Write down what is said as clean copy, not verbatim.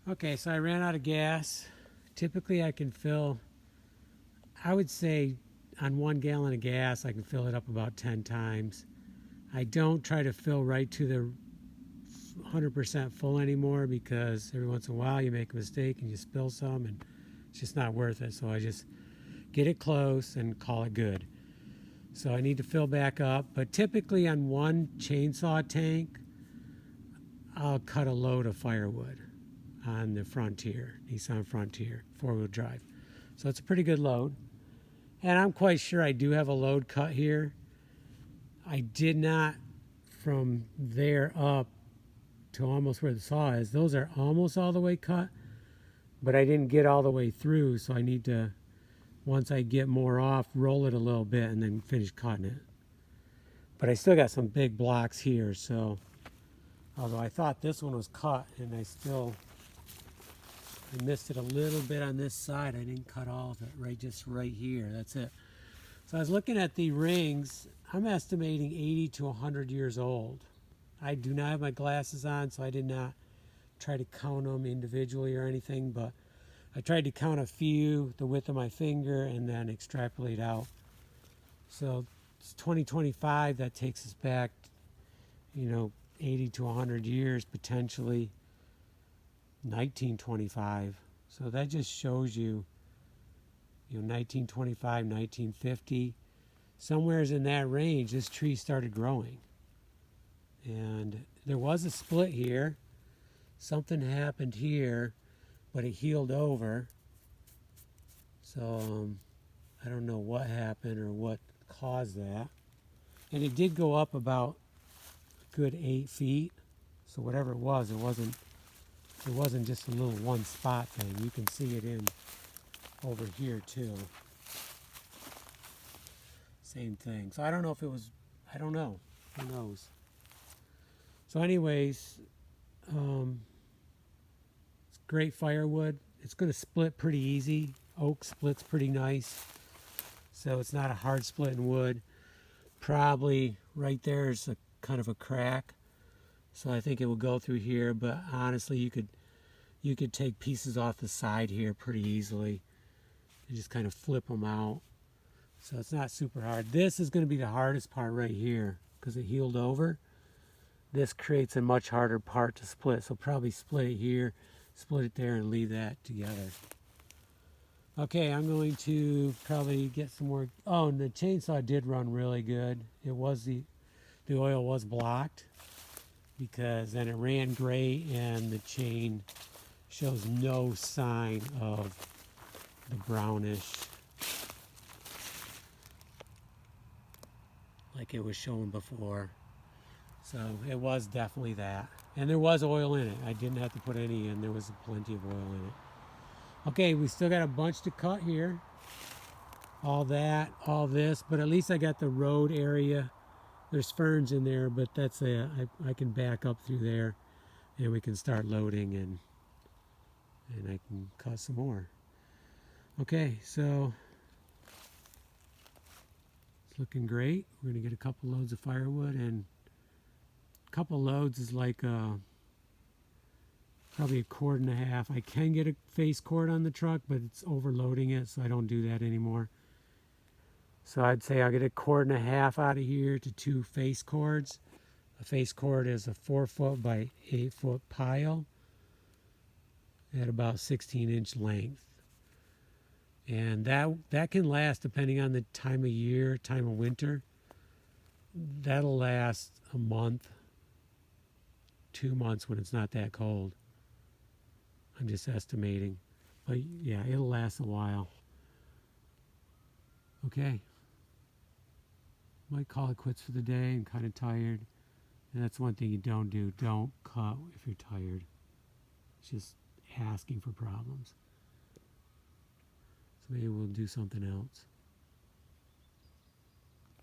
Okay, so I ran out of gas. Typically I can fill, I would say on 1 gallon of gas I can fill it up about 10 times. I don't try to fill right to the 100% full anymore because every once in a while you make a mistake and you spill some and it's just not worth it. So I just get it close and call it good. So I need to fill back up, but typically on one chainsaw tank I'll cut a load of firewood on the Frontier, Nissan Frontier, 4-wheel drive. So it's a pretty good load. And I'm quite sure I do have a load cut here. I did not from there up to almost where the saw is. Those are almost all the way cut, but I didn't get all the way through, so I need to, once I get more off, roll it a little bit and then finish cutting it. But I still got some big blocks here, so although I thought this one was cut and I missed it a little bit on this side. I didn't cut all of it, just right here. That's it. So I was looking at the rings. I'm estimating 80 to 100 years old. I do not have my glasses on, so I did not try to count them individually or anything, but I tried to count a few, the width of my finger, and then extrapolate out. So it's 2025. That takes us back, 80 to 100 years, potentially 1925. So that just shows you, 1925, 1950, somewheres in that range, this tree started growing. And there was a split here. Something happened here, but it healed over. So I don't know what happened or what caused that. And it did go up about a good 8 feet. So whatever it wasn't just a little one spot thing. You can see it in over here too. Same thing. So I don't know if it was, I don't know. Who knows? So anyways, it's great firewood. It's going to split pretty easy. Oak splits pretty nice. So it's not a hard split in wood. Probably right there is a kind of a crack. So I think it will go through here, but honestly you could take pieces off the side here pretty easily and just kind of flip them out. So it's not super hard. This is going to be the hardest part right here because it healed over. This creates a much harder part to split. So probably split it here, split it there, and leave that together. Okay, I'm going to probably get some more. Oh, and the chainsaw did run really good. It was the oil was blocked because then it ran great and the chain shows no sign of the brownish like it was showing before. So it was definitely that. And there was oil in it. I didn't have to put any in. There was plenty of oil in it. Okay, we still got a bunch to cut here. All that, all this, but at least I got the road area. There's ferns in there, but that's it. I can back up through there and we can start loading and I can cut some more. Okay, so it's looking great. We're gonna get a couple loads of firewood, and a couple loads is like probably a cord and a half. I can get a face cord on the truck, but it's overloading it, so I don't do that anymore. So I'd say I'll get a cord and a half out of here to 2 face cords. A face cord is a 4-foot by 8-foot pile at about 16-inch length. And that can last, depending on the time of year, time of winter. That'll last a month, 2 months when it's not that cold. I'm just estimating. But yeah, it'll last a while. Okay. Might call it quits for the day. I'm kind of tired. And that's one thing you don't do. Don't cut if you're tired. It's just asking for problems. So maybe we'll do something else.